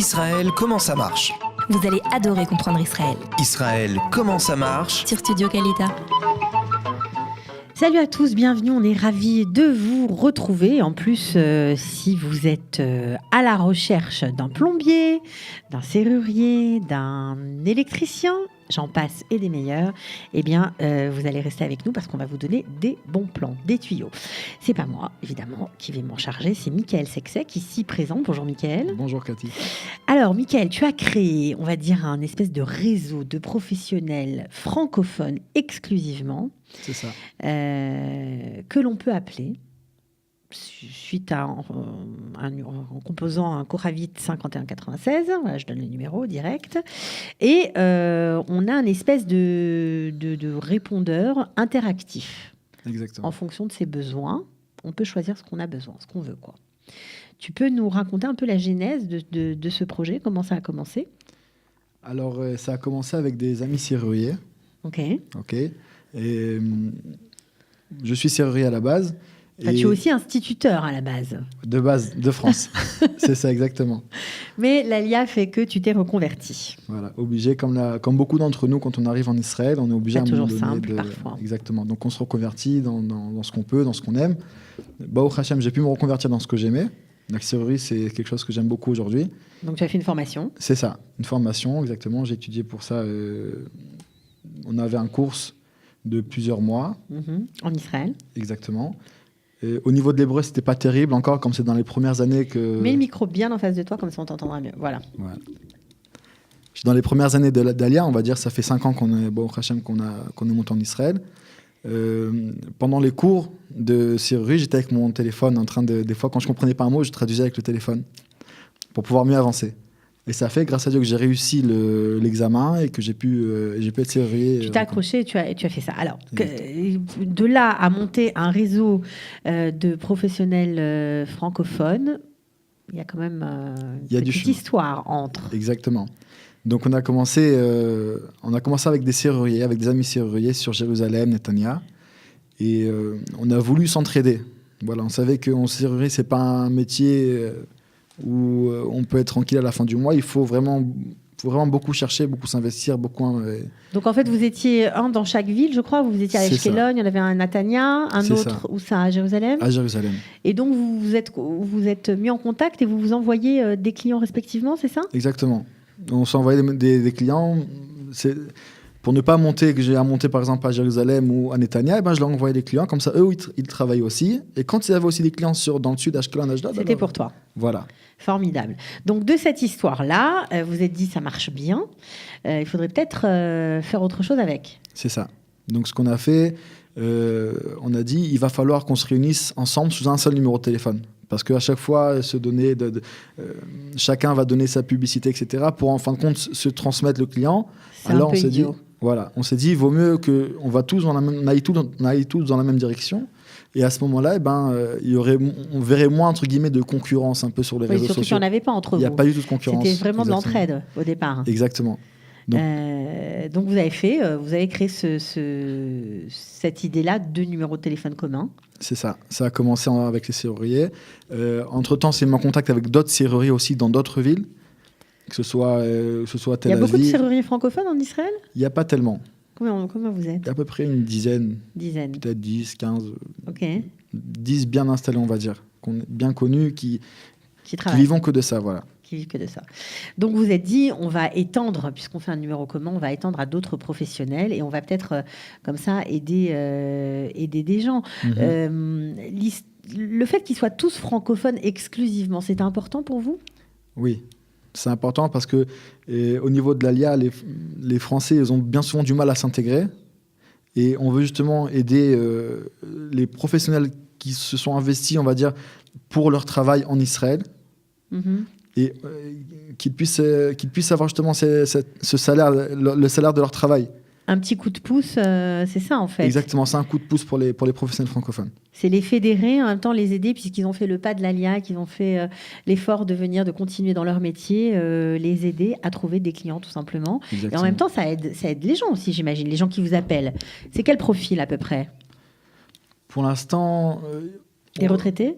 Israël, comment ça marche? Vous allez adorer comprendre Israël. Israël, comment ça marche? Sur Studio Kalita. Salut à tous, bienvenue, on est ravis de vous retrouver. En plus, si vous êtes à la recherche d'un plombier, d'un serrurier, d'un électricien, j'en passe et des meilleurs, eh bien, vous allez rester avec nous parce qu'on va vous donner des bons plans, des tuyaux. C'est pas moi, évidemment, qui vais m'en charger, c'est Mickaël Seksek, ici présent. Bonjour Mickaël. Bonjour Cathy. Alors Mickaël, tu as créé, on va dire, un espèce de réseau de professionnels francophones exclusivement. C'est ça. Que l'on peut appeler, suite à en composant un Coravit 5196, voilà, je donne le numéro direct, et on a une espèce de répondeur interactif. Exactement. En fonction de ses besoins, on peut choisir ce qu'on a besoin, ce qu'on veut, quoi. Tu peux nous raconter un peu la genèse de ce projet, comment ça a commencé? Alors, ça a commencé avec des amis serruriers. Ok. Et je suis serrurier à la base. Enfin, tu es aussi instituteur à la base. De base, de France. C'est ça, exactement. Mais l'ALIA fait que tu t'es reconverti. Voilà, obligé, comme beaucoup d'entre nous, quand on arrive en Israël, on est obligé à un moment donné simple, parfois. Exactement. Donc, on se reconvertit dans ce qu'on peut, dans ce qu'on aime. Baruch Hashem, j'ai pu me reconvertir dans ce que j'aimais. La serrurerie, c'est quelque chose que j'aime beaucoup aujourd'hui. Donc, tu as fait une formation. C'est ça, une formation, exactement. J'ai étudié pour ça. On avait un cours de plusieurs mois. En Israël. Exactement. Et au niveau de l'hébreu, c'était pas terrible encore, comme c'est dans les premières années que... Mets le micro bien en face de toi, comme ça on t'entendra mieux. Voilà. Dans les premières années d'Alia, on va dire, ça fait 5 ans qu'on est monté en Israël. Pendant les cours de serrurerie, j'étais avec mon téléphone en train des fois, quand je comprenais pas un mot, je traduisais avec le téléphone pour pouvoir mieux avancer. Et ça fait, grâce à Dieu, que j'ai réussi l'examen et que j'ai pu être serrurier. Tu t'es accroché et tu as fait ça. Alors, de là à monter un réseau de professionnels francophones, il y a quand même une petite histoire entre. Exactement. Donc, on a commencé avec des serruriers, avec des amis serruriers sur Jérusalem, Netanya. Et on a voulu s'entraider. Voilà, on savait qu'en serrurerie, ce n'est pas un métier... où on peut être tranquille à la fin du mois. Il faut vraiment beaucoup chercher, beaucoup s'investir, Donc en fait, vous étiez un dans chaque ville, je crois. Vous étiez à Ashkelon, il y en avait un à Netanya, un autre où ça, à Jérusalem. À Jérusalem. Et donc vous êtes mis en contact et vous vous envoyez des clients respectivement, c'est ça? Exactement. On s'envoyait des clients. Pour ne pas monter, que j'ai à monter par exemple à Jérusalem ou à Netanya, je leur envoyais des clients, comme ça eux ils travaillaient aussi. Et quand ils avaient aussi des clients dans le sud, Ashkelon, Ashdod, c'était pour toi. Voilà. Formidable. Donc de cette histoire-là, vous êtes dit ça marche bien, il faudrait peut-être faire autre chose avec. C'est ça. Donc ce qu'on a fait, on a dit il va falloir qu'on se réunisse ensemble sous un seul numéro de téléphone. Parce qu'à chaque fois, chacun va donner sa publicité, etc., pour en fin de compte se transmettre le client. Alors on s'est dit, on s'est dit, il vaut mieux qu'on aille tous dans la même direction. Et à ce moment-là, on verrait moins, entre guillemets, de concurrence un peu sur les réseaux sociaux. Surtout qu'il n'y en avait pas entre vous. Il n'y a pas eu de concurrence. C'était vraiment de l'entraide au départ. Exactement. Donc vous avez créé cette idée-là de numéro de téléphone commun. C'est ça. Ça a commencé avec les serruriers. Entre-temps, c'est mon contact avec d'autres serruriers aussi dans d'autres villes, que ce soit Tel Aviv. Il y a beaucoup de serruriers francophones en Israël? Il n'y a pas tellement. Combien vous êtes? Il y a à peu près une dizaine. Peut-être 10, 15. Ok. 10 bien installés, on va dire. Bien connus, qui vivent que de ça, voilà. Qui vivent que de ça. Donc vous êtes dit, on va étendre, puisqu'on fait un numéro commun, on va étendre à d'autres professionnels et on va peut-être, comme ça, aider des gens. Le fait qu'ils soient tous francophones exclusivement, c'est important pour vous? Oui. C'est important parce que au niveau de l'ALIA, les Français, ils ont bien souvent du mal à s'intégrer. Et on veut justement aider les professionnels qui se sont investis, on va dire, pour leur travail en Israël. Et qu'ils puissent avoir justement ce salaire, le salaire de leur travail. Un petit coup de pouce, c'est ça en fait. Exactement, c'est un coup de pouce pour les professionnels francophones. C'est les fédérer, en même temps les aider, puisqu'ils ont fait le pas de l'ALIA, qu'ils ont fait l'effort de continuer dans leur métier, les aider à trouver des clients tout simplement. Exactement. Et en même temps, ça aide les gens aussi, j'imagine, les gens qui vous appellent. C'est quel profil à peu près? Pour l'instant... les retraités?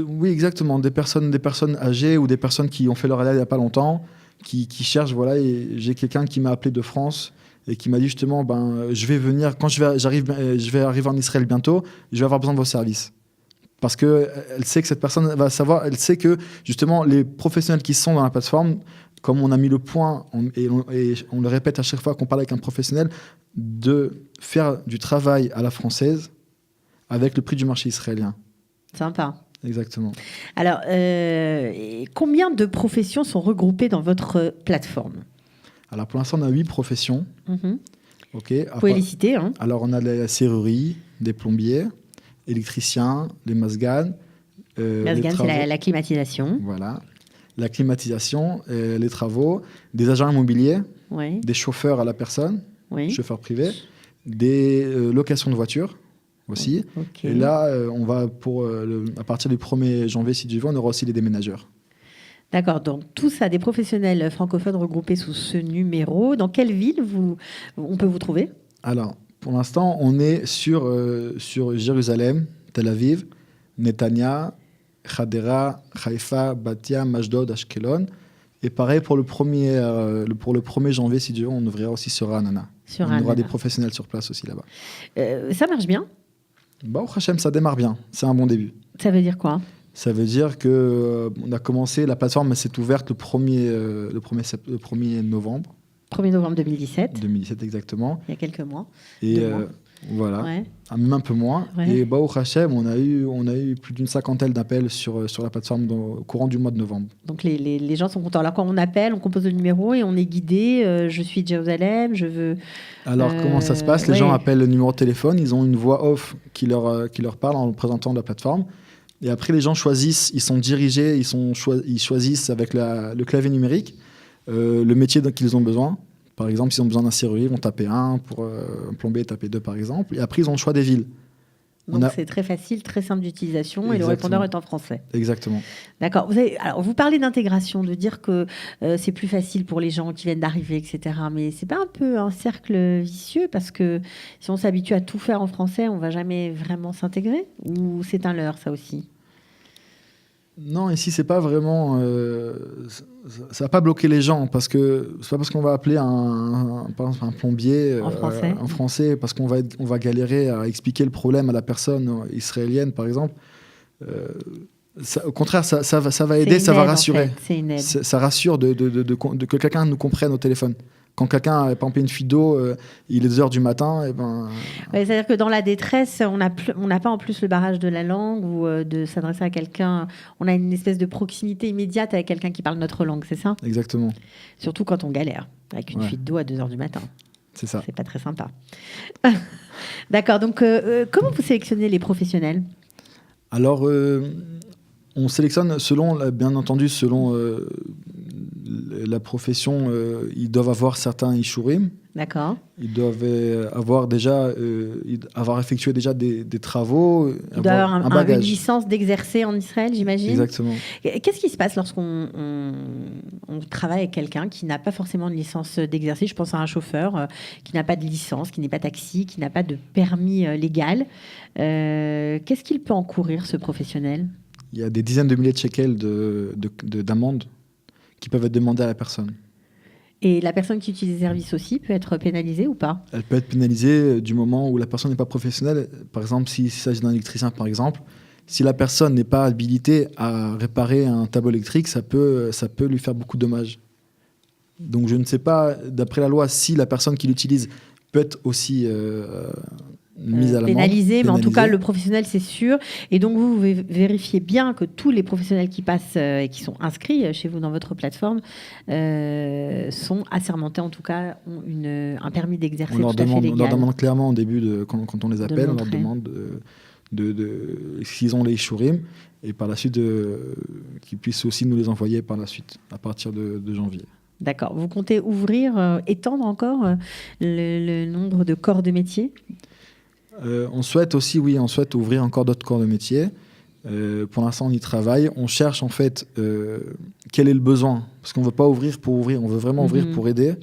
Oui, exactement. Des personnes âgées ou des personnes qui ont fait leur ALIA il n'y a pas longtemps, qui cherchent. Voilà, et j'ai quelqu'un qui m'a appelé de France et qui m'a dit justement, je vais venir, quand je vais arriver en Israël bientôt, je vais avoir besoin de vos services. Parce qu'elle sait que cette personne va savoir, elle sait que justement les professionnels qui sont dans la plateforme, comme on a mis le point, et on le répète à chaque fois qu'on parle avec un professionnel, de faire du travail à la française avec le prix du marché israélien. Sympa. Exactement. Alors, combien de professions sont regroupées dans votre plateforme? Alors pour l'instant, on a 8 professions. Ok. Vous pouvez les citer. Hein. Alors on a la serrurerie, des plombiers, électriciens, les masganes. Masgan, c'est la climatisation. Voilà. La climatisation, les travaux, des agents immobiliers, Oui. des chauffeurs à la personne, Oui. chauffeurs privés, des locations de voitures aussi. Okay. Et là, on va à partir du 1er janvier, si Dieu veut, on aura aussi les déménageurs. D'accord, donc tout ça, des professionnels francophones regroupés sous ce numéro. Dans quelle ville on peut vous trouver? Alors, pour l'instant, on est sur Jérusalem, Tel Aviv, Netanya, Hadera, Haïfa, Batia, Ashdod, Ashkelon. Et pareil, pour le 1er janvier, si Dieu veut, on ouvrira aussi sur Ra'anana. On aura des professionnels sur place aussi là-bas. Ça marche bien? Au Hachem, ça démarre bien. C'est un bon début. Ça veut dire quoi? Ça veut dire qu'on a commencé, la plateforme s'est ouverte le 1er novembre. 1er novembre 2017. 2017 exactement. Il y a quelques mois. Et voilà, ouais. Même un peu moins. Ouais. Et au Hachem, on a eu plus d'une cinquantaine d'appels sur la plateforme au courant du mois de novembre. Donc les gens sont contents. Alors quand on appelle, on compose le numéro et on est guidé. Je suis de Jérusalem, je veux... Alors comment ça se passe? Les gens appellent le numéro de téléphone, ils ont une voix off qui leur parle en présentant la plateforme. Et après, les gens choisissent, ils sont dirigés, ils choisissent avec le clavier numérique le métier qu'ils ont besoin. Par exemple, s'ils ont besoin d'un serrurier, ils vont taper 1, pour un plombier, taper 2 par exemple. Et après, ils ont le choix des villes. Donc c'est très facile, très simple d'utilisation. Exactement. Et le répondeur est en français. Exactement. D'accord. Alors, vous parlez d'intégration, de dire que c'est plus facile pour les gens qui viennent d'arriver, etc. Mais c'est pas un peu un cercle vicieux? Parce que si on s'habitue à tout faire en français, on va jamais vraiment s'intégrer? Ou c'est un leurre, ça aussi? Non, ici, c'est pas vraiment... ça va pas bloquer les gens, parce que c'est pas parce qu'on va appeler un plombier en français, parce qu'on va galérer à expliquer le problème à la personne israélienne, par exemple. Au contraire, ça va aider, ça va rassurer. En fait. C'est une aide. Ça rassure que quelqu'un nous comprenne au téléphone. Quand quelqu'un a pompé une fuite d'eau, il est 2h du matin, et ben... Ouais, c'est-à-dire que dans la détresse, on n'a pas en plus le barrage de la langue ou de s'adresser à quelqu'un. On a une espèce de proximité immédiate avec quelqu'un qui parle notre langue, c'est ça? Exactement. Surtout quand on galère, avec une fuite d'eau à 2h du matin. C'est ça. C'est pas très sympa. D'accord, donc comment vous sélectionnez les professionnels? Alors, on sélectionne bien entendu, selon la profession. Ils doivent avoir certains ishurim. D'accord. Ils doivent avoir effectué déjà des travaux. Ils doivent avoir une licence d'exercer en Israël, j'imagine. Exactement. Qu'est-ce qui se passe lorsqu'on travaille avec quelqu'un qui n'a pas forcément de licence d'exercer? Je pense à un chauffeur qui n'a pas de licence, qui n'est pas taxi, qui n'a pas de permis légal. Qu'est-ce qu'il peut encourir, ce professionnel? Il y a des dizaines de milliers de shekels d'amendes qui peuvent être demandées à la personne. Et la personne qui utilise les services aussi peut être pénalisée ou pas? Elle peut être pénalisée du moment où la personne n'est pas professionnelle. Par exemple, s'il s'agit d'un électricien, par exemple, si la personne n'est pas habilitée à réparer un tableau électrique, ça peut lui faire beaucoup de dommages. Donc je ne sais pas, d'après la loi, si la personne qui l'utilise peut être aussi mise à l'amende. Pénalisée, mais en tout cas, le professionnel, c'est sûr. Et donc, vous vérifiez bien que tous les professionnels qui passent et qui sont inscrits chez vous dans votre plateforme sont assermentés, en tout cas, ont un permis d'exercer tout à fait légal. On leur demande clairement au début, quand on les appelle, on leur demande s'ils ont les ishurim, et par la suite, qu'ils puissent aussi nous les envoyer par la suite, à partir de janvier. D'accord. Vous comptez étendre encore le nombre de corps de métier? On souhaite ouvrir encore d'autres corps de métier. Pour l'instant, on y travaille. On cherche en fait quel est le besoin. Parce qu'on ne veut pas ouvrir pour ouvrir, on veut vraiment ouvrir pour aider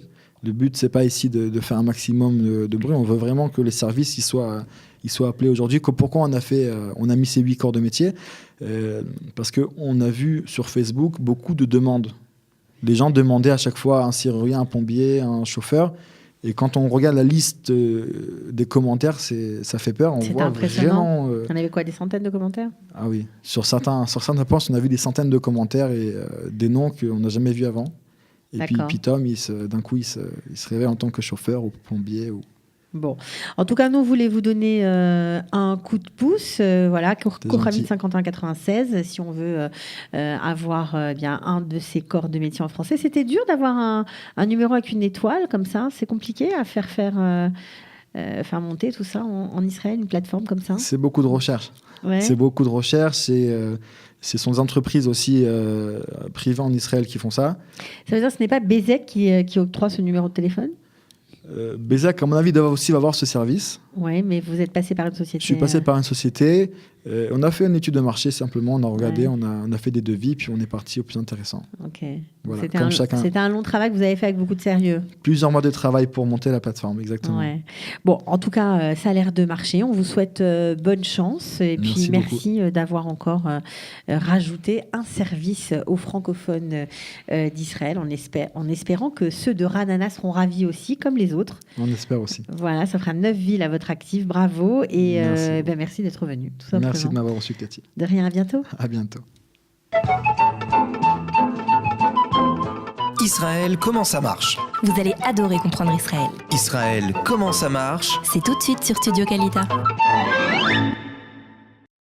Le but, c'est pas ici de faire un maximum de bruit. On veut vraiment que les services ils soient appelés aujourd'hui. Pourquoi on a mis ces 8 corps de métier parce qu'on a vu sur Facebook beaucoup de demandes. Les gens demandaient à chaque fois un serrurier, un plombier, un chauffeur. Et quand on regarde la liste des commentaires, ça fait peur. C'était impressionnant. Vraiment, On avait quoi, des centaines de commentaires? Ah oui. Sur certains postes, on a vu des centaines de commentaires et des noms qu'on n'a jamais vus avant. Et puis Tom, d'un coup, il se réveille en tant que chauffeur ou plombier. Bon, en tout cas, nous, on voulait vous donner un coup de pouce. Voilà, Coramide 5196, si on veut avoir bien un de ces corps de métier en français. C'était dur d'avoir un numéro avec une étoile comme ça. C'est compliqué à faire monter tout ça en Israël, une plateforme comme ça. C'est beaucoup de recherche. Ouais. C'est beaucoup de recherche. Ce sont des entreprises aussi privées en Israël qui font ça. Ça veut dire que ce n'est pas Bezek qui octroie ce numéro de téléphone? Bezek, à mon avis, va avoir ce service. Oui, mais vous êtes passé par une société. Je suis passé par une société. On a fait une étude de marché simplement. On a regardé, on a fait des devis, puis on est parti au plus intéressant. Ok. Voilà, c'était un long travail que vous avez fait avec beaucoup de sérieux. Plusieurs mois de travail pour monter la plateforme, exactement. Ouais. Bon, en tout cas, ça a l'air de marcher. On vous souhaite bonne chance. Et puis merci d'avoir encore rajouté un service aux francophones d'Israël, en espérant que ceux de Ranana seront ravis aussi, comme les autres. On espère aussi. Voilà, ça fera 9 villes à votre actif. Bravo. Et merci d'être venu. Tout simplement. Merci de m'avoir reçu, Cathy. De rien, à bientôt. À bientôt. Israël, comment ça marche? Vous allez adorer comprendre Israël. Israël, comment ça marche? C'est tout de suite sur Studio Kalita.